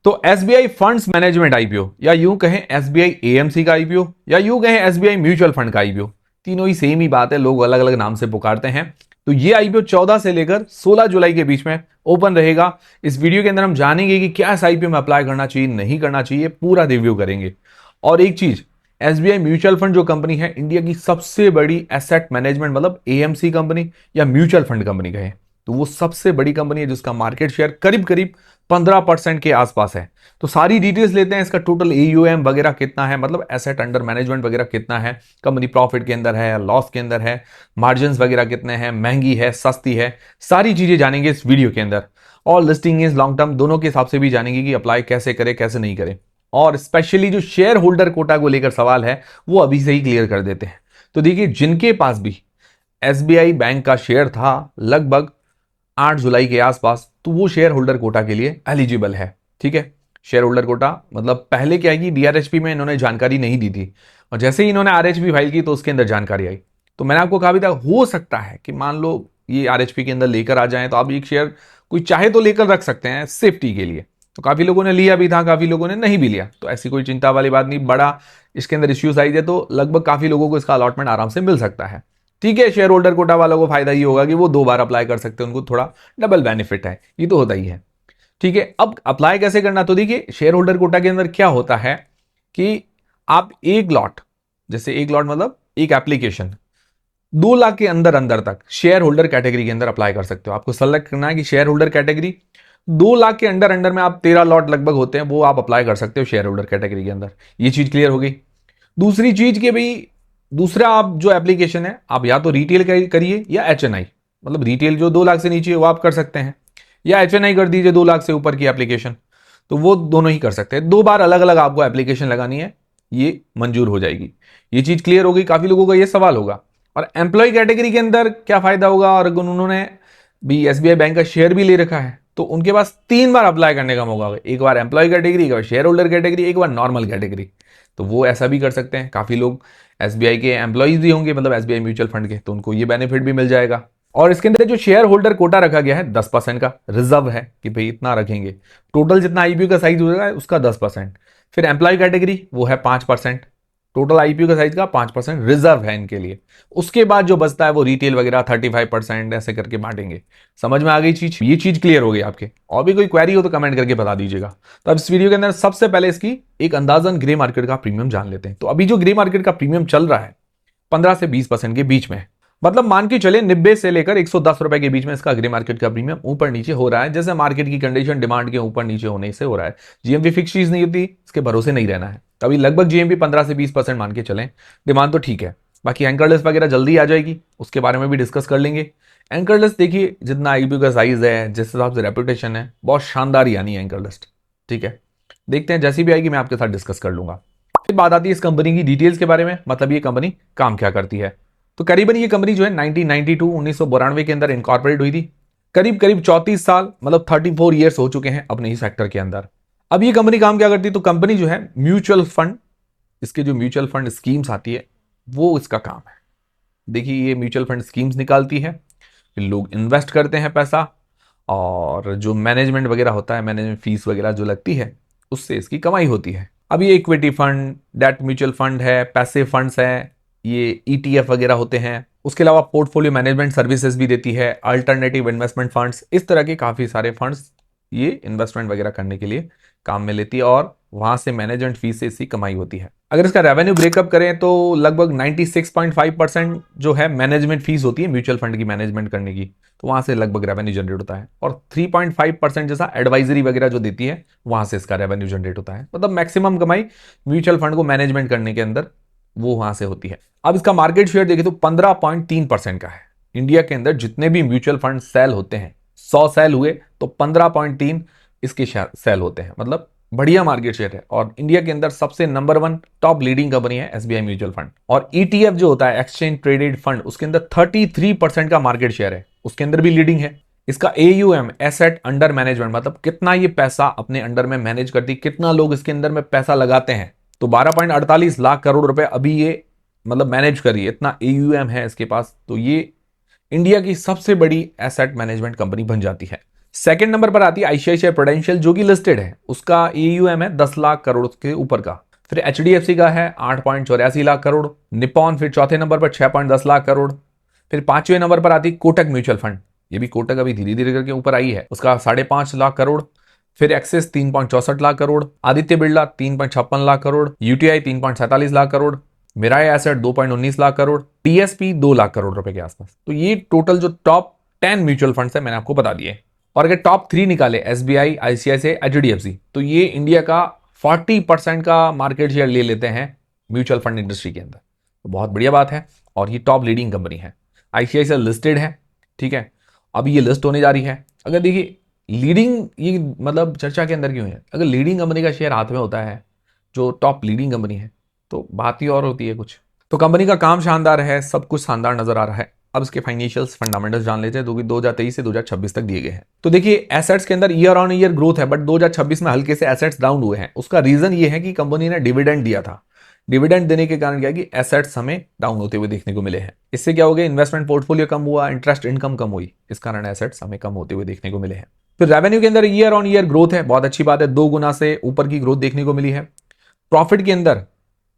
तो SBI funds management IPO, या यूं कहें एसबीआई एएमसी का आईपीओ, या यूं कहें एसबीआई म्यूचुअल फंड का आईपीओ, तीनों ही सेम ही बात है, लोग अलग अलग नाम से पुकारते हैं। तो ये आईपीओ 14 से लेकर 16 जुलाई के बीच में ओपन रहेगा। इस वीडियो के अंदर हम जानेंगे कि क्या इस आईपीओ में अप्लाई करना चाहिए, नहीं करना चाहिए, पूरा रिव्यू करेंगे। और एक चीज, एसबीआई म्यूचुअल फंड जो कंपनी है, इंडिया की सबसे बड़ी एसेट मैनेजमेंट मतलब एएमसी कंपनी या म्यूचुअल फंड कंपनी कहें तो वो सबसे बड़ी कंपनी है जिसका मार्केट शेयर करीब करीब 15% के आसपास है। तो सारी डिटेल्स लेते हैं, इसका टोटल एयूएम वगैरह कितना है, मतलब एसेट अंडर मैनेजमेंट वगैरह कितना है, कंपनी प्रॉफिट के अंदर है या लॉस के अंदर है, मार्जिन वगैरह कितने हैं, महंगी है सस्ती है, सारी चीजें जानेंगे इस वीडियो के अंदर। और लिस्टिंग इज लॉन्ग टर्म, दोनों के हिसाब से भी जानेंगे कि अप्लाई कैसे करें कैसे नहीं करें। और स्पेशली जो शेयर होल्डर कोटा को लेकर सवाल है वो अभी से ही क्लियर कर देते हैं। तो देखिए, जिनके पास भी एसबीआई बैंक का शेयर था लगभग 8 जुलाई के आसपास, तो वो शेयर होल्डर कोटा के लिए एलिजिबल है। ठीक है, शेयर होल्डर कोटा मतलब पहले क्या है कि डीआरएचपी में इन्होंने जानकारी नहीं दी थी, और जैसे ही इन्होंने आरएचपी फाइल की तो उसके अंदर जानकारी आई। तो मैंने आपको कहा भी था, हो सकता है कि मान लो ये आरएचपी के अंदर लेकर आ जाए तो आप एक शेयर कोई चाहे तो लेकर रख सकते हैं सेफ्टी के लिए। तो काफी लोगों ने लिया भी था, काफी लोगों ने नहीं भी लिया, तो ऐसी कोई चिंता वाली बात नहीं। बड़ा इसके अंदर इश्यूज आई है तो लगभग काफी लोगों को इसका अलॉटमेंट आराम से मिल सकता है। ठीक है, शेयर होल्डर कोटा वालों को फायदा ये होगा कि वो 2 बार अप्लाई कर सकते हैं, उनको थोड़ा डबल बेनिफिट है, ये तो होता ही है। ठीक है, अब अप्लाई कैसे करना, तो देखिए शेयर होल्डर कोटा के अंदर क्या होता है कि आप एक लॉट, जैसे एक लॉट मतलब एक एप्लीकेशन 2 लाख के अंदर अंदर तक शेयर होल्डर कैटेगरी के अंदर अप्लाई कर सकते हो। आपको सेलेक्ट करना है कि शेयर होल्डर कैटेगरी 2 लाख के अंडर अंडर में आप 13 लॉट लगभग होते हैं, वो आप अप्लाई कर सकते हो शेयर होल्डर कैटेगरी के अंदर। ये चीज क्लियर हो गई। दूसरी चीज के भाई, दूसरा आप जो एप्लीकेशन है आप या तो रिटेल करिए या एचएनआई, मतलब रिटेल जो 2 लाख से नीचे वो आप कर सकते हैं, या एचएनआई कर दीजिए 2 लाख से ऊपर की एप्लीकेशन, तो वो दोनों ही कर सकते हैं। 2 बार अलग अलग आपको एप्लीकेशन लगानी है, ये मंजूर हो जाएगी। ये चीज क्लियर हो गई। काफी लोगों का ये सवाल होगा। और एम्प्लॉय कैटेगरी के अंदर क्या फायदा होगा, और अगर उन्होंने भी एसबीआई बैंक का शेयर भी ले रखा है तो उनके पास 3 बार अप्लाई करने का मौका होगा, एक बार एम्प्लॉय कैटेगरी, एक बार शेयर होल्डर कैटेगरी, एक बार नॉर्मल कैटेगरी। तो वो ऐसा भी कर सकते हैं। काफी लोग एसबीआई के एम्प्लॉइज भी होंगे, मतलब एसबीआई म्यूचुअल फंड के, तो उनको ये बेनिफिट भी मिल जाएगा। और इसके अंदर जो शेयर होल्डर कोटा रखा गया है 10% का रिजर्व है कि भाई इतना रखेंगे, टोटल जितना आईपीओ का साइज होगा उसका 10%। फिर एम्प्लॉय कैटेगरी वो है 5%, टोटल आईपीओ का साइज का 5% रिजर्व है इनके लिए। उसके बाद जो बचता है वो रिटेल वगैरह 35% ऐसे करके बांटेंगे। समझ में आ गई चीज, ये चीज क्लियर हो गई आपके। और भी कोई क्वेरी हो तो कमेंट करके बता दीजिएगा। तो अब इस वीडियो के अंदर सबसे पहले इसकी एक अंदाजन ग्रे मार्केट का प्रीमियम जान लेते हैं। तो अभी जो ग्रे मार्केट का प्रीमियम चल रहा है 15 से 20% के बीच में, मतलब मान के चले 90 से लेकर 110 रुपए के बीच में इसका ग्रे मार्केट का प्रीमियम ऊपर नीचे हो रहा है, जैसे मार्केट की कंडीशन डिमांड के ऊपर नीचे होने से हो रहा है। जीएमपी फिक्स चीज नहीं होती, इसके भरोसे नहीं रहना है। अभी लगभग जीएमपी 15 से 20% मान के चलें, डिमांड तो ठीक है। बाकी एंकर लिस्ट वगैरह जल्दी आ जाएगी, उसके बारे में भी डिस्कस कर लेंगे। एंकर लिस्ट देखिए, जितना आईपीओ का साइज है, जिस हिसाब से रेपुटेशन है, बहुत शानदार यानी है एंकर लिस्ट। ठीक है, देखते हैं, जैसी भी आएगी मैं आपके साथ डिस्कस कर लूंगा। फिर बात आती है इस कंपनी की डिटेल्स के बारे में, मतलब ये कंपनी काम क्या करती है। तो करीबन ये कंपनी जो है 1992 के अंदर इनकॉर्पोरेट हुई थी। करीब करीब 34 साल मतलब 34 ईयर्स हो चुके हैं अपने ही सेक्टर के अंदर। अब ये कंपनी काम क्या करती है, तो कंपनी जो है म्यूचुअल फंड, इसके जो म्यूचुअल फंड स्कीम्स आती है वो इसका काम है। देखिए, ये म्यूचुअल फंड स्कीम्स निकालती है, फिर लोग इन्वेस्ट करते हैं पैसा, और जो मैनेजमेंट वगैरह होता है, मैनेजमेंट फीस वगैरह जो लगती है, उससे इसकी कमाई होती है। अब ये equity fund, debt mutual fund है, पैसे फंड्स है, ये ईटीएफ वगैरह होते हैं। उसके अलावा पोर्टफोलियो मैनेजमेंट सर्विसेज भी देती है, अल्टरनेटिव इन्वेस्टमेंट फंड्स, इस तरह के काफी सारे फंड्स ये इन्वेस्टमेंट वगैरह करने के लिए काम में लेती है, और वहां से मैनेजमेंट फीस से इसकी कमाई होती है। अगर इसका रेवेन्यू ब्रेकअप करें तो लगभग 96.5% जो है मैनेजमेंट फीस होती है म्यूचुअल फंड की मैनेजमेंट करने की, तो वहां से लगभग रेवेन्यू जनरेट होता है। और 3.5% जैसा एडवाइजरी वगैरह जो देती है, वहां से इसका रेवेन्यू जनरेट होता है। मतलब मैक्सिमम कमाई म्यूचुअल फंड को मैनेजमेंट करने के अंदर वो वहां से होती है। अब इसका मार्केट शेयर देखें तो 15.3% का है। इंडिया के अंदर जितने भी म्यूचुअल फंड सेल होते हैं, 100 सेल हुए तो 15.3 इसके सेल होते हैं, मतलब बढ़िया मार्केट शेयर है। और इंडिया के अंदर सबसे नंबर 1 टॉप लीडिंग कंपनी है एसबीआई म्यूचुअल फंड। और ईटीएफ जो होता है, एक्सचेंज ट्रेडेड फंड, उसके अंदर 33% का मार्केट शेयर है, उसके अंदर भी लीडिंग है। इसका एयूएम, एसेट अंडर मैनेजमेंट, मतलब कितना ये पैसा अपने अंडर में मैनेज करती, कितना लोग इसके अंदर में पैसा लगाते हैं, तो 12.48 लाख करोड़ रुपए अभी ये मतलब मैनेज करिए, इतना एयूएम है इसके पास। तो ये इंडिया की सबसे बड़ी एसेट मैनेजमेंट कंपनी बन जाती है। सेकंड नंबर पर आती है आईसीआईसीआई प्रूडेंशियल जो कि लिस्टेड है, उसका AUM है 10 लाख करोड़ के ऊपर का। फिर HDFC का है 8.84 लाख करोड़। निपॉन फिर चौथे नंबर पर 6.10 लाख करोड़। फिर पांचवें नंबर पर आती है कोटक म्यूचुअल फंड, ये भी कोटक अभी धीरे धीरे करके ऊपर आई है, उसका 5.5 लाख करोड़। फिर Axis 3.64 lakh crore. Aditya Birla 3.56 lakh crore. UTI 3.47 lakh crore. Mirae asset 2.19 lakh crore. DSP 2 lakh crore रुपए के आसपास। तो ये टोटल जो टॉप 10 म्यूचुअल फंड्स है मैंने आपको बता दिए। और अगर टॉप 3 निकाले SBI, ICICI, HDFC, तो ये इंडिया का 40% का मार्केट शेयर ले लेते हैं म्यूचुअल फंड इंडस्ट्री के अंदर। तो बहुत बढ़िया बात है और ये टॉप लीडिंग कंपनी है। ICICI लिस्टेड है, ठीक है, अभी ये लिस्ट होने जा रही है। अगर देखिए लीडिंग, ये मतलब चर्चा के अंदर क्यों है, अगर लीडिंग कंपनी का शेयर हाथ में होता है जो टॉप लीडिंग कंपनी है तो बात ही और होती है कुछ। तो कंपनी का काम शानदार है, सब कुछ शानदार नजर आ रहा है। अब इसके फाइनेंशियल्स फंडामेंटल्स जान लेते हैं जो कि 2023 से 2026 तक दिए गए हैं। तो देखिए एसेट्स के अंदर ईयर ऑन ईयर ग्रोथ है, बट 2026 में हल्के से एसेट्स डाउन हुए हैं। उसका रीजन ये है कि कंपनी ने डिविडेंड दिया था। डिविडेंड देने के कारण क्या है कि एसेट्स हमें डाउन होते हुए देखने को मिले हैं। इससे क्या हो गया, इन्वेस्टमेंट पोर्टफोलियो कम हुआ, इंटरेस्ट इनकम कम हुई, इस कारण एसेट्स हमें कम होते हुए देखने को मिले हैं। फिर रेवेन्यू के अंदर ईयर ऑन ईयर ग्रोथ है, बहुत अच्छी बात है, 2 गुना से ऊपर की ग्रोथ देखने को मिली है। प्रॉफिट के अंदर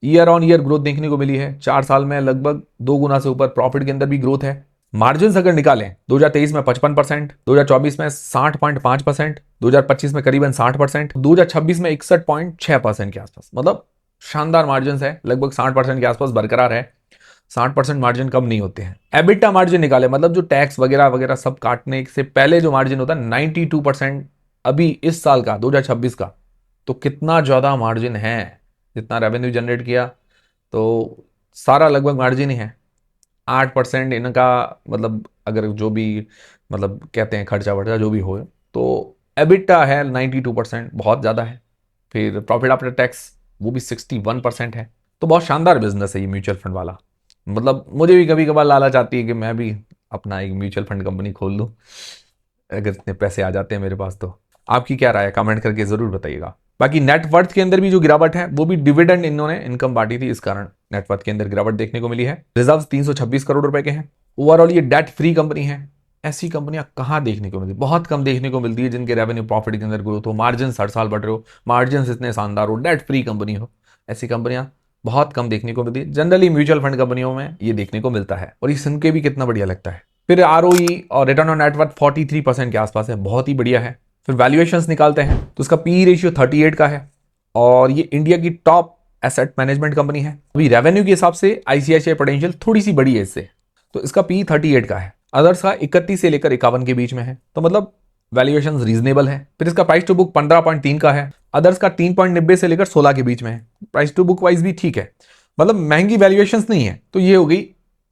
ईयर ऑन ईयर ग्रोथ देखने को मिली है, 4 साल में लगभग 2 गुना से ऊपर प्रॉफिट के अंदर भी ग्रोथ है। मार्जिन अगर निकालें 2023 में 55%, 2024 में 60.5%, 2025 में करीबन 60%, 2026 में 61.6% के आसपास, मतलब शानदार मार्जिन है, लगभग 60% के आसपास बरकरार है। 60% मार्जिन कम नहीं होते हैं। एबिटा मार्जिन निकाले, मतलब जो टैक्स वगैरह वगैरह सब काटने से पहले जो मार्जिन होता है 92% अभी इस साल का 2026 का। तो कितना ज्यादा मार्जिन है, जितना रेवेन्यू जनरेट किया तो सारा लगभग मार्जिन ही है। 8% इनका, मतलब अगर जो भी मतलब कहते हैं खर्चा वर्चा जो भी हो, तो एबिटा है 92%, बहुत ज़्यादा है। फिर प्रॉफिट आफ्टर टैक्स वो भी 61% है। तो बहुत शानदार बिजनेस है ये म्यूचुअल फंड वाला। मतलब मुझे भी कभी कभार लालच आती है कि मैं भी अपना एक म्यूचुअल फंड कंपनी खोल लूँ, अगर इतने पैसे आ जाते हैं मेरे पास तो। आपकी क्या राय है, कमेंट करके जरूर बताइएगा। बाकी नेटवर्थ के अंदर भी जो गिरावट है वो भी डिविडेंड इन्होंने इनकम बांटी थी, इस कारण नेटवर्थ के अंदर गिरावट देखने को मिली है। रिजर्व 326 करोड़ रुपए के हैं। ओवरऑल ये डेट फ्री कंपनी है। ऐसी कंपनियां कहां देखने को मिलती, बहुत कम देखने को मिलती है जिनके रेवेन्यू प्रॉफिट के अंदर ग्रोथ हो, मार्जिन हर साल बढ़ रहे हो, मार्जिन इतने शानदार हो, डेट फ्री कंपनी हो। ऐसी कंपनियां बहुत कम देखने को मिलती है। जनरली म्यूचुअल फंड कंपनियों में ये देखने को मिलता है और ये सुन के भी कितना बढ़िया लगता है। फिर ROE और रिटर्न ऑन नेटवर्थ 43% के आसपास है, बहुत ही बढ़िया है। फिर वैल्यूएशंस निकालते हैं तो उसका PE रेशियो 38 का है और ये इंडिया की टॉप एसेट मैनेजमेंट कंपनी है। अभी रेवेन्यू के हिसाब से ICICI प्रूडेंशियल थोड़ी सी बड़ी है इससे, तो इसका PE 38 का है। अदर्स का 31 से लेकर 51 के बीच में है, तो मतलब वैल्यूएशन रीजनेबल है। फिर इसका प्राइस टू बुक 15.3 का है। अदर्स का 3.90 से लेकर 16 के बीच में है। प्राइस टू बुक वाइज भी ठीक है, मतलब महंगी वैल्यूएशन नहीं है। तो ये हो गई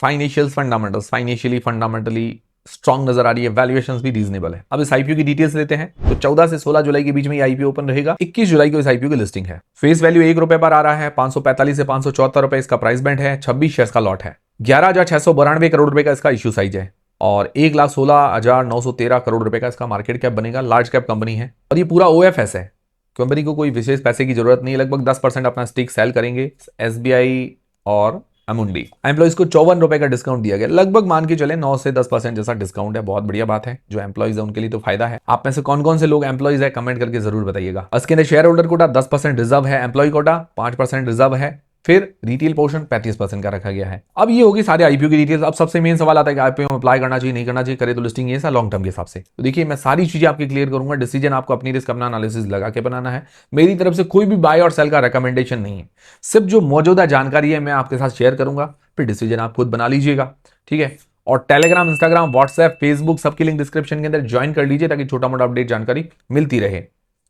financial fundamentals, financially fundamentally strong नजर आ रही है, वैल्यूएशंस भी रीजनेबल है। अब इस IPO की डिटेल्स लेते हैं। तो 14 से 16 जुलाई के बीच में ये IPO ओपन रहेगा। 21 जुलाई को इस IPO की लिस्टिंग है। फेस वैल्यू ₹1 पर आ रहा है। 545 से 574 रुपए इसका प्राइस बैंड है। 26 शेयर्स का लॉट है। 11,692 करोड़ रुपए का इसका इश्यू साइज है और 1,16,913 करोड़ रुपए का इसका मार्केट कैप बनेगा। लार्ज कैप कंपनी है और ये पूरा OFS है। कंपनी को कोई विशेष पैसे की जरूरत नहीं है। लगभग 10% अपना स्टेक सेल करेंगे SBI और अमुंडी। एम्प्लॉइज को ₹54 का डिस्काउंट दिया गया, लगभग मान के चले 9 से 10% जैसा डिस्काउंट है। बहुत बढ़िया बात है, जो एम्प्लॉइज है उनके लिए तो फायदा है। आप में से कौन कौन से लोग एम्प्लॉइज है कमेंट करके जरूर बताइएगा। इसके अंदर शेयर होल्डर कोटा 10% रिजर्व है, एम्प्लॉय कोटा 5% रिजर्व है, फिर रिटेल पोर्शन 35% का रखा गया है। अब ये होगी सारे IPO की डिटेल्स। अब सबसे मेन सवाल आता है कि IPO में अप्लाई करना चाहिए नहीं करना चाहिए, करे तो लिस्टिंग ये लॉन्ग टर्म के हिसाब से। तो देखिए मैं सारी चीजें आपकी क्लियर करूंगा। डिसीजन आपको अपनी रिस्क अपना एनालिसिस लगा के बनाना है। मेरी तरफ से कोई भी बाय और सेल का रिकमेंडेशन नहीं है, सिर्फ जो मौजूदा जानकारी है मैं आपके साथ शेयर करूंगा, फिर डिसीजन आप खुद बना लीजिएगा, ठीक है। और टेलीग्राम, इंस्टाग्राम, व्हाट्सएप, फेसबुक सबकी लिंक डिस्क्रिप्शन के अंदर ज्वाइन कर लीजिए ताकि छोटा मोटा अपडेट जानकारी मिलती रहे।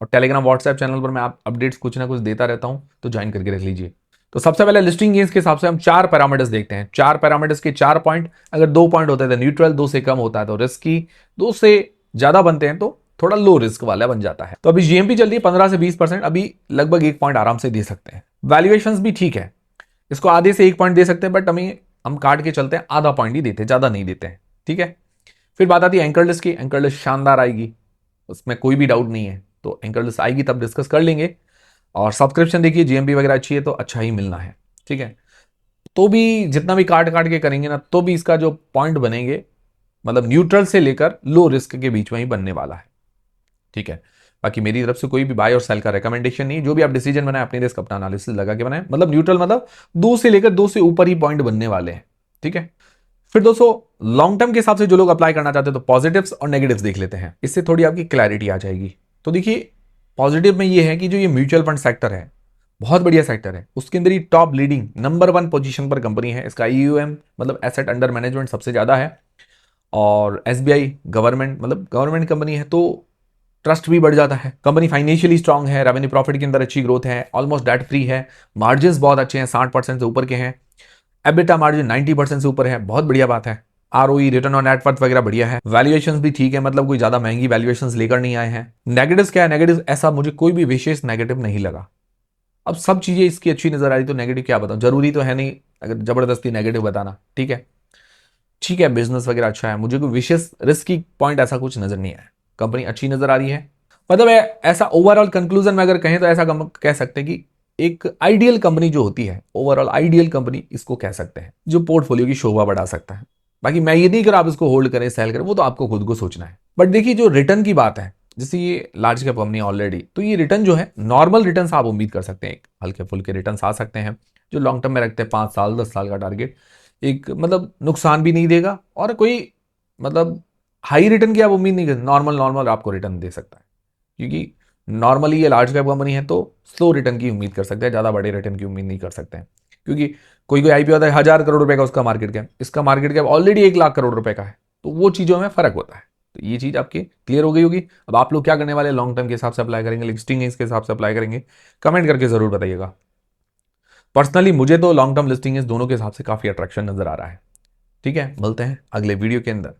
और टेलीग्राम व्हाट्सएप चैनल पर मैं आप अपडेट्स कुछ ना कुछ देता रहता हूं, तो ज्वाइन करके रख लीजिए। तो सबसे पहले लिस्टिंग गेन्स के हिसाब से हम 4 पैरामीटर्स देखते हैं। 4 पैरामीटर्स के 4 पॉइंट, अगर 2 पॉइंट होते हैं तो न्यूट्रल, 2 से कम होता है तो रिस्की, 2 से ज्यादा बनते हैं तो थोड़ा लो रिस्क वाला बन जाता है। तो अभी GMP चल रही है 15 से 20%, अभी लगभग 1 पॉइंट आराम से दे सकते हैं। वैल्यूएशंस भी ठीक है, इसको आधे से 1 पॉइंट दे सकते हैं, बट हम काट के चलते हैं, आधा पॉइंट ही देते, ज्यादा नहीं देते हैं, ठीक है। फिर बात आती है एंकर लिस्ट की। एंकर लिस्ट शानदार आएगी, उसमें कोई भी डाउट नहीं है। तो एंकर लिस्ट आएगी तब डिस्कस कर लेंगे। और सब्सक्रिप्शन देखिए, GMP वगैरह अच्छी है तो अच्छा ही मिलना है, ठीक है। तो भी जितना भी काट काट के करेंगे ना, तो भी इसका जो पॉइंट बनेंगे मतलब न्यूट्रल से लेकर लो रिस्क के बीच में ही बनने वाला है। ठीक है। बाकी मेरी तरफ से कोई भी बाय और सेल का रिकमेंडेशन नहीं, जो भी आप डिसीजन बनाए अपनी रिस्क अपना एनालिसिस लगा के बनाए, मतलब न्यूट्रल, मतलब 2 से लेकर 2 से ऊपर ही पॉइंट बनने वाले हैं। ठीक है। फिर दोस्तों लॉन्ग टर्म के हिसाब से जो लोग अप्लाई करना चाहते हैं तो पॉजिटिव्स और नेगेटिव्स देख लेते हैं, इससे थोड़ी आपकी क्लैरिटी आ जाएगी। तो देखिए पॉजिटिव में ये है कि जो ये म्यूचुअल फंड सेक्टर है बहुत बढ़िया सेक्टर है, उसके अंदर ही टॉप लीडिंग नंबर 1 पोजीशन पर कंपनी है, इसका ईयूएम मतलब एसेट अंडर मैनेजमेंट सबसे ज्यादा है, और एसबीआई गवर्नमेंट मतलब गवर्नमेंट कंपनी है तो ट्रस्ट भी बढ़ जाता है। कंपनी फाइनेंशियली स्ट्रांग है, रेवेन्यू प्रॉफिट के अंदर अच्छी ग्रोथ है, ऑलमोस्ट डेट फ्री है, मार्जिन बहुत अच्छे हैं, 60% से ऊपर के हैं, एबिटा मार्जिन 90% से ऊपर है, बहुत बढ़िया बात है, आरओई रिटर्न ऑन नेटवर्थ वगैरह बढ़िया है, वैल्यूएशंस भी ठीक है, मतलब कोई ज्यादा महंगी वैल्यूएशंस लेकर नहीं आए हैं। नेगेटिव्स क्या है, नेगेटिव ऐसा मुझे कोई भी विशेष नेगेटिव नहीं लगा। अब सब चीजें इसकी अच्छी नजर आ रही तो नेगेटिव क्या बताऊं, जरूरी तो है नहीं अगर जबरदस्ती नेगेटिव बताना। ठीक है, ठीक है, बिजनेस वगैरह अच्छा है, मुझे कोई विशेष रिस्की पॉइंट ऐसा कुछ नजर नहीं आया, कंपनी अच्छी नजर आ रही है। मतलब ऐसा ओवरऑल कंक्लूजन में अगर कहें तो ऐसा कह सकते हैं कि एक आइडियल कंपनी जो होती है, ओवरऑल आइडियल कंपनी इसको कह सकते हैं, जो पोर्टफोलियो की शोभा बढ़ा सकता है। बाकी मैं ये नहीं कर आप इसको होल्ड करें सेल करें, वो तो आपको खुद को सोचना है। बट देखिए जो रिटर्न की बात है, जैसे ये लार्ज कैप कंपनी ऑलरेडी, तो ये रिटर्न जो है नॉर्मल रिटर्न आप उम्मीद कर सकते हैं, हल्के फुल्के रिटर्न आ सकते हैं जो लॉन्ग टर्म में रखते हैं, 5 साल 10 साल का टारगेट, एक मतलब नुकसान भी नहीं देगा और कोई मतलब हाई रिटर्न की आप उम्मीद नहीं कर, नॉर्मल नॉर्मल आपको रिटर्न दे सकता है, क्योंकि नॉर्मली ये लार्ज कैप कंपनी है तो स्लो रिटर्न की उम्मीद कर सकते हैं, ज़्यादा बड़े रिटर्न की उम्मीद नहीं कर सकते हैं, क्योंकि कोई कोई आईपीओ होता है 1,000 करोड़ रुपए का उसका मार्केट कैप, इसका मार्केट कैप ऑलरेडी 1,00,000 करोड़ रुपए का है, तो वो चीज़ों में फर्क होता है। तो ये चीज़ आपकी क्लियर हो गई होगी। अब आप लोग क्या करने वाले, लॉन्ग टर्म के हिसाब से अप्लाई करेंगे, लिस्टिंग इसके हिसाब से अप्लाई करेंगे, कमेंट करके जरूर बताइएगा। पर्सनली मुझे तो लॉन्ग टर्म लिस्टिंग दोनों के हिसाब से काफ़ी अट्रैक्शन नजर आ रहा है। ठीक है, मिलते हैं अगले वीडियो के अंदर।